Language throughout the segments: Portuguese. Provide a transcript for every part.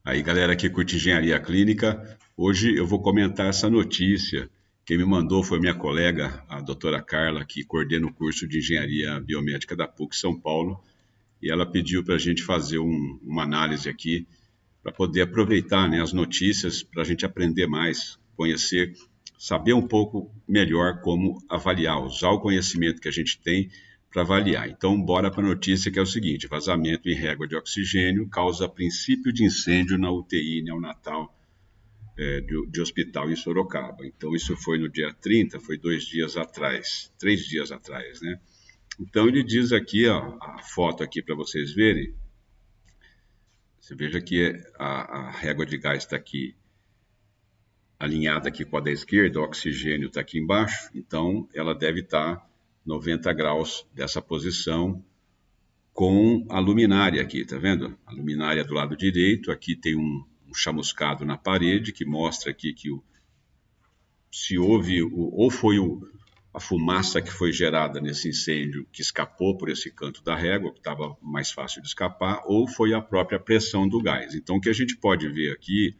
Aí, galera que curte engenharia clínica, hoje eu vou comentar essa notícia. Quem me mandou foi minha colega, a doutora Carla, que coordena o curso de engenharia biomédica da PUC São Paulo, e ela pediu para a gente fazer uma análise aqui, para poder aproveitar, né, as notícias, para a gente aprender mais, conhecer, saber um pouco melhor como avaliar, usar o conhecimento que a gente tem para avaliar. Então, bora para a notícia que é o seguinte: vazamento em régua de oxigênio causa princípio de incêndio na UTI neonatal de hospital em Sorocaba. Então, isso foi no dia 30, foi 2 dias atrás, 3 dias atrás, né? Então, ele diz aqui, ó, a foto aqui para vocês verem. Você veja que a régua de gás está aqui alinhada aqui com a da esquerda, o oxigênio está aqui embaixo, então ela deve estar 90 graus dessa posição com a luminária aqui, tá vendo? A luminária do lado direito, aqui tem um chamuscado na parede que mostra aqui que se houve, ou foi a fumaça que foi gerada nesse incêndio que escapou por esse canto da régua, que estava mais fácil de escapar, ou foi a própria pressão do gás. Então, o que a gente pode ver aqui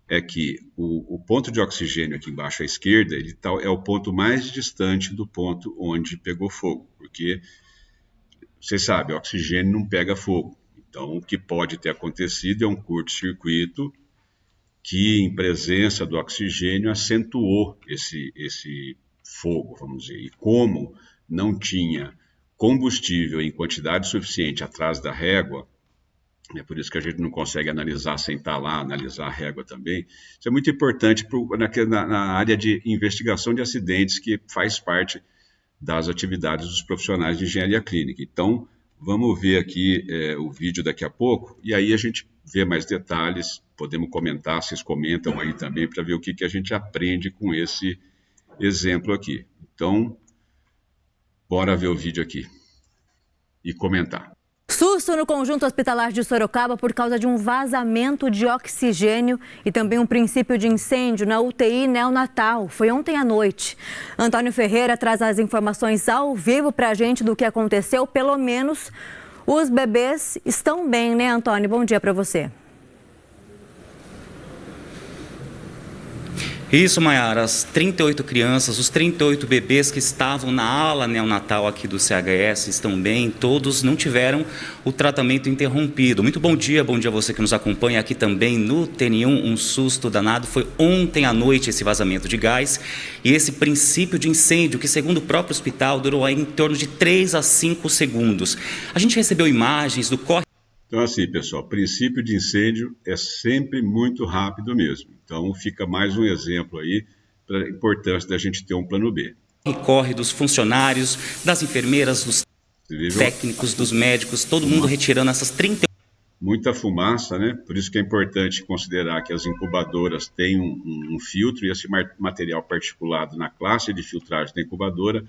é que o ponto de oxigênio aqui embaixo à esquerda, é o ponto mais distante do ponto onde pegou fogo, porque você sabe, o oxigênio não pega fogo. Então, o que pode ter acontecido é um curto-circuito que, em presença do oxigênio, acentuou esse fogo, vamos dizer. E como não tinha combustível em quantidade suficiente atrás da régua, é por isso que a gente não consegue analisar sem estar lá, analisar a régua também. Isso é muito importante na área de investigação de acidentes, que faz parte das atividades dos profissionais de engenharia clínica. Então, vamos ver aqui o vídeo daqui a pouco, e aí a gente vê mais detalhes, podemos comentar, vocês comentam aí também, para ver o que a gente aprende com esse exemplo aqui. Então, bora ver o vídeo aqui e comentar. Susto no conjunto hospitalar de Sorocaba por causa de um vazamento de oxigênio e também um princípio de incêndio na UTI neonatal. Foi ontem à noite. Antônio Ferreira traz as informações ao vivo para a gente do que aconteceu. Pelo menos os bebês estão bem, né, Antônio? Bom dia para você. Isso, Maiara, as 38 crianças, os 38 bebês que estavam na ala neonatal aqui do CHS estão bem, todos não tiveram o tratamento interrompido. Muito bom dia a você que nos acompanha aqui também no TN1, um susto danado. Foi ontem à noite esse vazamento de gás e esse princípio de incêndio que, segundo o próprio hospital, durou aí em torno de 3 a 5 segundos. A gente recebeu imagens do corte. Então, assim, pessoal, princípio de incêndio é sempre muito rápido mesmo. Então, fica mais um exemplo aí para a importância da gente ter um plano B. Corre dos funcionários, das enfermeiras, dos técnicos, dos médicos, todo mundo retirando essas 30. Muita fumaça, né? Por isso que é importante considerar que as incubadoras têm um filtro, e esse material particulado na classe de filtragem da incubadora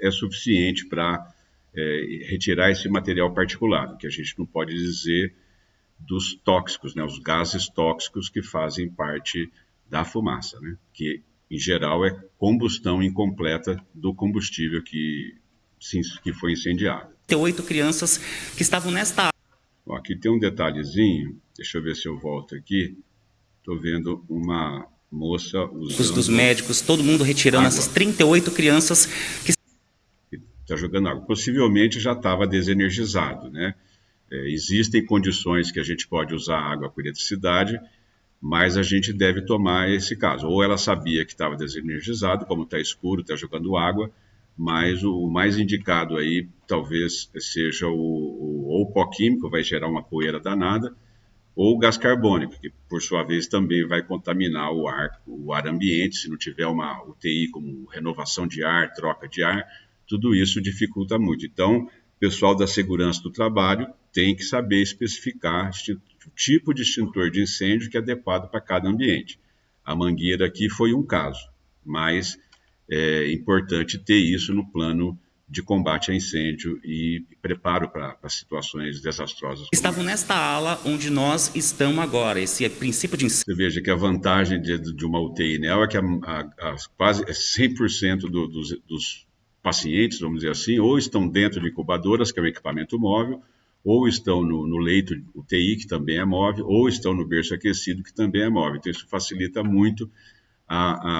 é suficiente para retirar esse material particulado, que a gente não pode dizer dos tóxicos, né, os gases tóxicos que fazem parte da fumaça, né, que em geral é combustão incompleta do combustível que foi incendiado. 8 crianças que estavam nesta. Aqui tem um detalhezinho, deixa eu ver se eu volto aqui, estou vendo uma moça usando... Dos médicos, todo mundo retirando essas 38 crianças que está jogando água. Possivelmente já estava desenergizado, né? Existem condições que a gente pode usar água com eletricidade, mas a gente deve tomar esse caso. Ou ela sabia que estava desenergizado, como está escuro, está jogando água, mas o mais indicado aí talvez seja ou o pó químico, vai gerar uma poeira danada, ou o gás carbônico, que por sua vez também vai contaminar o ar ambiente, se não tiver uma UTI como renovação de ar, troca de ar, tudo isso dificulta muito. Então, o pessoal da segurança do trabalho tem que saber especificar o tipo de extintor de incêndio que é adequado para cada ambiente. A mangueira aqui foi um caso, mas é importante ter isso no plano de combate a incêndio e preparo para situações desastrosas. Estavam nesta ala onde nós estamos agora, esse princípio de incêndio. Você veja que a vantagem de uma UTI neo é que quase 100% dos pacientes, vamos dizer assim, ou estão dentro de incubadoras, que é um equipamento móvel, ou estão no leito UTI, que também é móvel, ou estão no berço aquecido, que também é móvel. Então, isso facilita muito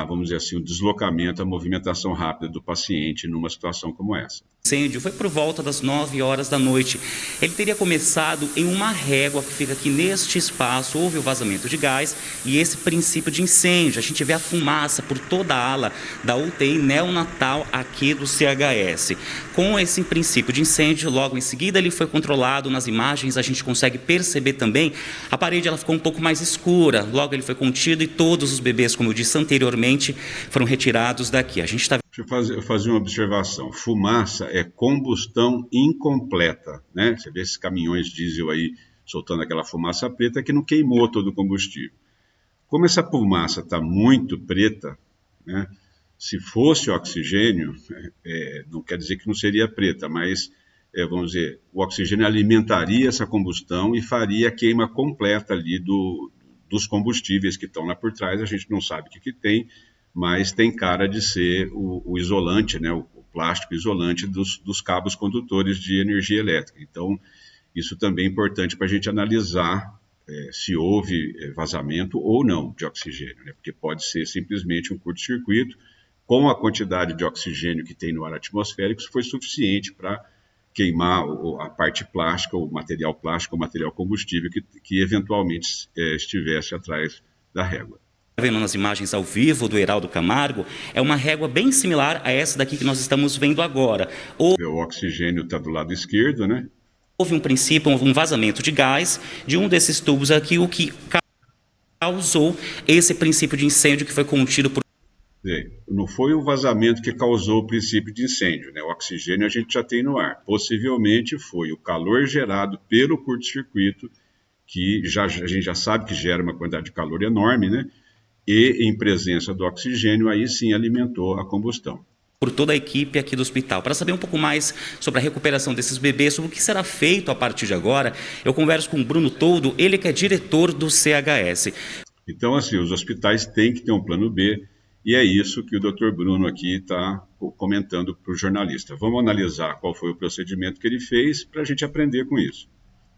vamos dizer assim, o deslocamento, a movimentação rápida do paciente numa situação como essa. O incêndio foi por volta das 9 horas da noite. Ele teria começado em uma régua que fica aqui neste espaço, houve o vazamento de gás e esse princípio de incêndio. A gente vê a fumaça por toda a ala da UTI neonatal aqui do CHS. Com esse princípio de incêndio, logo em seguida ele foi controlado. Nas imagens a gente consegue perceber também, a parede ela ficou um pouco mais escura, logo ele foi contido e todos os bebês, como eu disse anteriormente, foram retirados daqui. A gente está... Deixa eu fazer uma observação. Fumaça é combustão incompleta, né? Você vê esses caminhões diesel aí soltando aquela fumaça preta que não queimou todo o combustível. Como essa fumaça está muito preta, né? Se fosse oxigênio, não quer dizer que não seria preta, mas, vamos dizer, o oxigênio alimentaria essa combustão e faria a queima completa ali dos combustíveis que estão lá por trás. A gente não sabe o que tem, mas tem cara de ser o isolante, né, o plástico isolante dos cabos condutores de energia elétrica. Então, isso também é importante para a gente analisar se houve vazamento ou não de oxigênio, né, porque pode ser simplesmente um curto-circuito. Com a quantidade de oxigênio que tem no ar atmosférico, isso foi suficiente para queimar a parte plástica, o material plástico, o material combustível que eventualmente estivesse atrás da régua. Vendo nas imagens ao vivo do Heraldo Camargo, é uma régua bem similar a essa daqui que nós estamos vendo agora. O oxigênio está do lado esquerdo, né? Houve um princípio, um vazamento de gás de um desses tubos aqui, o que causou esse princípio de incêndio que foi contido por... Não foi o vazamento que causou o princípio de incêndio, né? O oxigênio a gente já tem no ar. Possivelmente foi o calor gerado pelo curto-circuito, que a gente já sabe que gera uma quantidade de calor enorme, né? E em presença do oxigênio, aí sim alimentou a combustão. Por toda a equipe aqui do hospital. Para saber um pouco mais sobre a recuperação desses bebês, sobre o que será feito a partir de agora, eu converso com o Bruno Toldo, ele que é diretor do CHS. Então, assim, os hospitais têm que ter um plano B, e é isso que o Dr. Bruno aqui está comentando para o jornalista. Vamos analisar qual foi o procedimento que ele fez para a gente aprender com isso.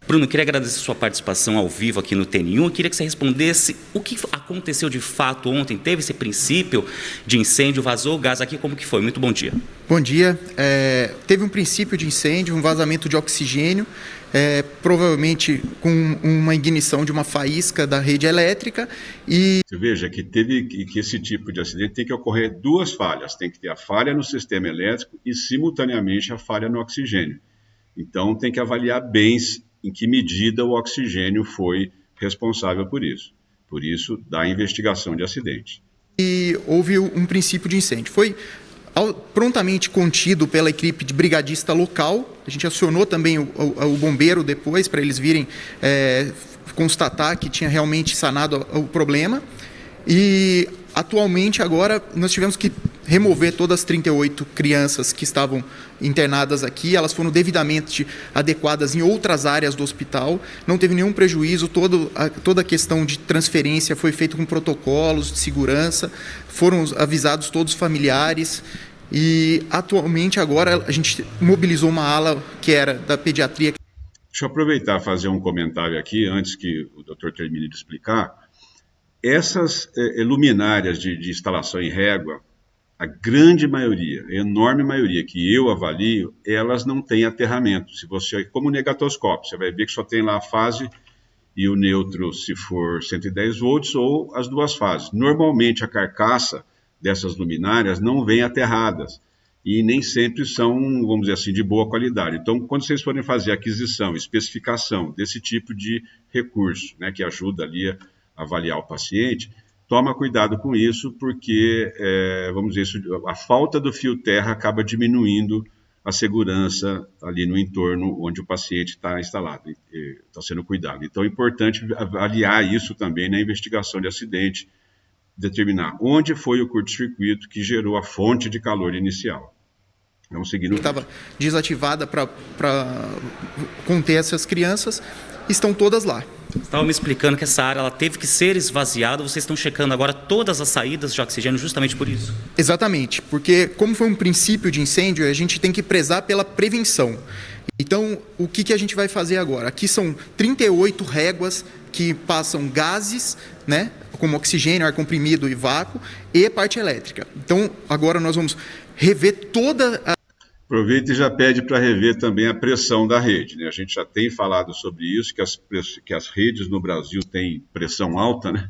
Bruno, queria agradecer a sua participação ao vivo aqui no TN1. Eu queria que você respondesse o que aconteceu de fato ontem. Teve esse princípio de incêndio, vazou o gás aqui, como que foi? Muito bom dia. Bom dia. Teve um princípio de incêndio, um vazamento de oxigênio, provavelmente com uma ignição de uma faísca da rede elétrica. E você veja que esse tipo de acidente tem que ocorrer duas falhas. Tem que ter a falha no sistema elétrico e, simultaneamente, a falha no oxigênio. Então, tem que avaliar bem em que medida o oxigênio foi responsável por isso. Por isso, da investigação de acidente. E houve um princípio de incêndio. Foi prontamente contido pela equipe de brigadista local. A gente acionou também o bombeiro depois, para eles virem constatar que tinha realmente sanado o problema. E, atualmente, agora, nós tivemos que remover todas as 38 crianças que estavam internadas aqui. Elas foram devidamente adequadas em outras áreas do hospital. Não teve nenhum prejuízo. Toda a questão de transferência foi feita com protocolos de segurança. Foram avisados todos os familiares. E, atualmente, agora, a gente mobilizou uma ala que era da pediatria. Deixa eu aproveitar e fazer um comentário aqui, antes que o doutor termine de explicar. Essas luminárias de instalação em régua, a grande maioria, a enorme maioria que eu avalio, elas não têm aterramento. Se você, como negatoscópio, você vai ver que só tem lá a fase e o neutro, se for 110 volts, ou as duas fases. Normalmente, a carcaça dessas luminárias não vem aterradas e nem sempre são, vamos dizer assim, de boa qualidade. Então, quando vocês forem fazer aquisição, especificação desse tipo de recurso, né, que ajuda ali a avaliar o paciente, toma cuidado com isso, porque, vamos dizer, a falta do fio terra acaba diminuindo a segurança ali no entorno onde o paciente está instalado, está sendo cuidado. Então, é importante avaliar isso também na investigação de acidente, determinar onde foi o curto-circuito que gerou a fonte de calor inicial. Vamos seguir no... Estava desativada para conter essas crianças. estão todas lá. Você estava me explicando que essa área ela teve que ser esvaziada, vocês estão checando agora todas as saídas de oxigênio justamente por isso? Exatamente, porque como foi um princípio de incêndio, a gente tem que prezar pela prevenção. Então, o que a gente vai fazer agora? Aqui são 38 réguas que passam gases, né, como oxigênio, ar comprimido e vácuo, e parte elétrica. Então, agora nós vamos rever toda a... Aproveita e já pede para rever também a pressão da rede, né? A gente já tem falado sobre isso, que as redes no Brasil têm pressão alta, né?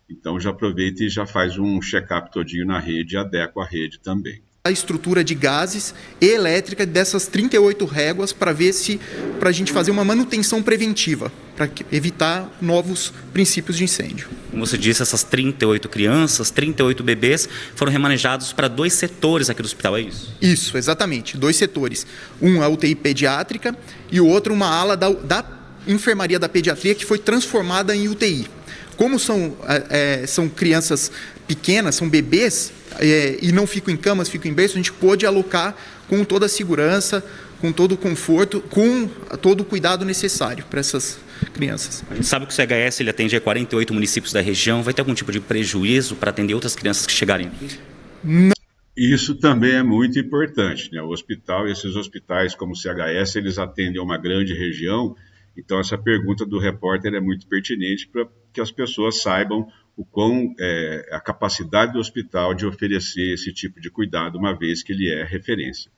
Então já aproveita e já faz um check-up todinho na rede e adequa a rede também. A estrutura de gases e elétrica dessas 38 réguas para a gente fazer uma manutenção preventiva, para evitar novos princípios de incêndio. Como você disse, essas 38 crianças, 38 bebês foram remanejados para 2 setores aqui do hospital, é isso? Isso, exatamente, 2 setores. Um a UTI pediátrica e o outro uma ala da enfermaria da pediatria que foi transformada em UTI. Como são crianças pequenas, são bebês, e não ficam em camas, ficam em berço, a gente pôde alocar com toda a segurança, com todo o conforto, com todo o cuidado necessário para essas crianças. A gente sabe que o CHS ele atende a 48 municípios da região, vai ter algum tipo de prejuízo para atender outras crianças que chegarem aqui? Não. Isso também é muito importante, né? O hospital, esses hospitais como o CHS, eles atendem a uma grande região, então essa pergunta do repórter é muito pertinente para que as pessoas saibam o quão a capacidade do hospital de oferecer esse tipo de cuidado, uma vez que ele é referência.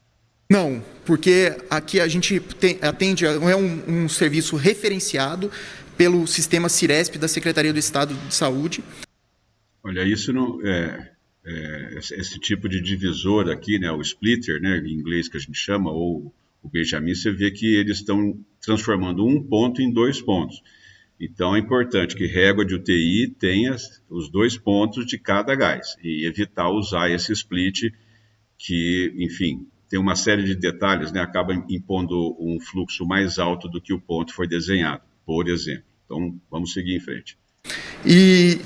Não, porque aqui a gente atende, é um serviço referenciado pelo sistema Ciresp da Secretaria do Estado de Saúde. Olha, isso não esse tipo de divisor aqui, né, o splitter, né, em inglês que a gente chama, ou o Benjamin, você vê que eles estão transformando um ponto em 2 pontos. Então, é importante que régua de UTI tenha os 2 pontos de cada gás e evitar usar esse split que, enfim, tem uma série de detalhes, né, acaba impondo um fluxo mais alto do que o ponto foi desenhado, por exemplo. Então, vamos seguir em frente. E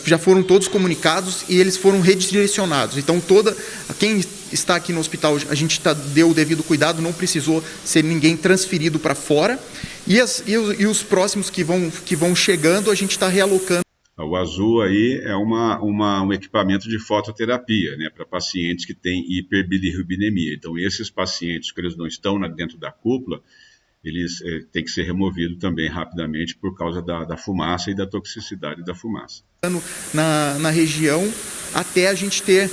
já foram todos comunicados e eles foram redirecionados. Então, quem está aqui no hospital, a gente deu o devido cuidado, não precisou ser ninguém transferido para fora. E os próximos que vão chegando, a gente está realocando. O azul aí é um equipamento de fototerapia, né, para pacientes que têm hiperbilirrubinemia. Então, esses pacientes que eles não estão dentro da cúpula, eles têm que ser removidos também rapidamente por causa da fumaça e da toxicidade da fumaça. Na região, até a gente ter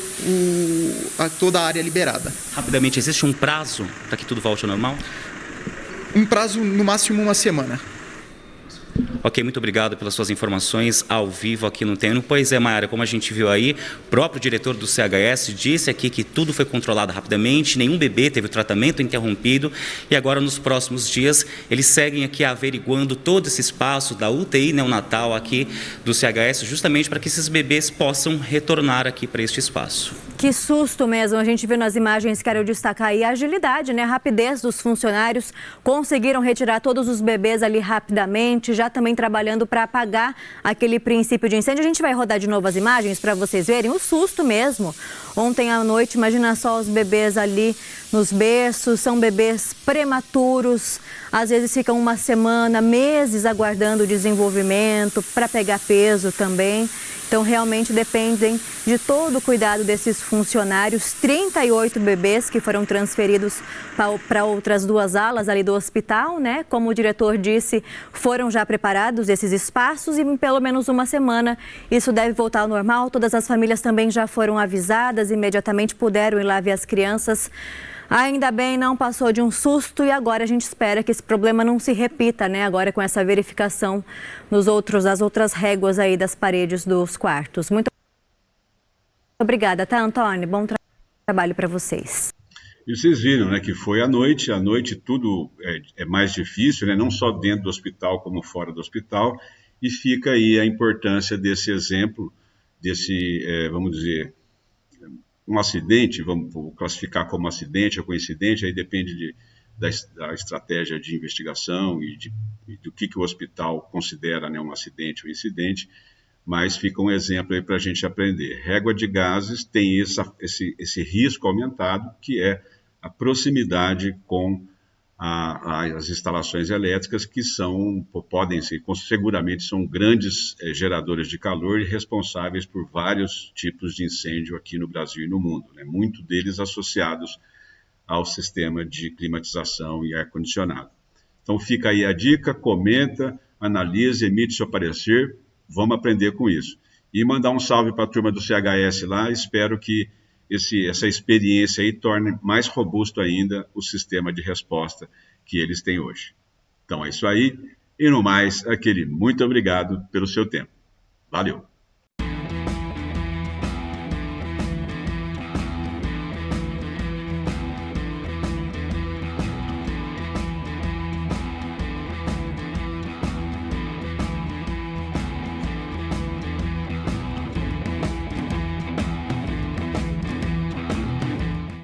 toda a área liberada. Rapidamente, existe um prazo para que tudo volte ao normal? Um prazo, no máximo, 1 semana. Ok, muito obrigado pelas suas informações ao vivo aqui no Tempo. Pois é, Mayara, como a gente viu aí, o próprio diretor do CHS disse aqui que tudo foi controlado rapidamente, nenhum bebê teve o tratamento interrompido e agora nos próximos dias eles seguem aqui averiguando todo esse espaço da UTI neonatal aqui do CHS, justamente para que esses bebês possam retornar aqui para este espaço. Que susto mesmo, a gente viu nas imagens, quero destacar aí a agilidade, né? A rapidez dos funcionários, conseguiram retirar todos os bebês ali rapidamente, já também trabalhando para apagar aquele princípio de incêndio. A gente vai rodar de novo as imagens para vocês verem o susto mesmo. Ontem à noite, imagina só os bebês ali nos berços, são bebês prematuros, às vezes ficam 1 semana, meses aguardando o desenvolvimento para pegar peso também. Então, realmente dependem de todo o cuidado desses funcionários. 38 bebês que foram transferidos para outras 2 alas ali do hospital, né? Como o diretor disse, foram já preparados esses espaços e em pelo menos 1 semana isso deve voltar ao normal. Todas as famílias também já foram avisadas, imediatamente puderam ir lá ver as crianças. Ainda bem, não passou de um susto e agora a gente espera que esse problema não se repita, né? Agora com essa verificação das outras réguas aí das paredes dos quartos. Muito obrigada, tá, Antônio? Bom trabalho para vocês. E vocês viram, né, que foi à noite tudo é mais difícil, né? Não só dentro do hospital como fora do hospital, e fica aí a importância desse exemplo, vamos dizer, um acidente, vamos classificar como acidente ou coincidente, aí depende da estratégia de investigação e do que o hospital considera, né, um acidente ou incidente, mas fica um exemplo aí para a gente aprender. Régua de gases tem esse risco aumentado, que é a proximidade com as instalações elétricas que podem ser, seguramente são grandes geradores de calor e responsáveis por vários tipos de incêndio aqui no Brasil e no mundo, né? Muitos deles associados ao sistema de climatização e ar-condicionado. Então fica aí a dica, comenta, analisa, emite seu parecer, vamos aprender com isso. E mandar um salve para a turma do CHS lá, espero que essa experiência aí torne mais robusto ainda o sistema de resposta que eles têm hoje. Então é isso aí, e no mais, aquele muito obrigado pelo seu tempo. Valeu!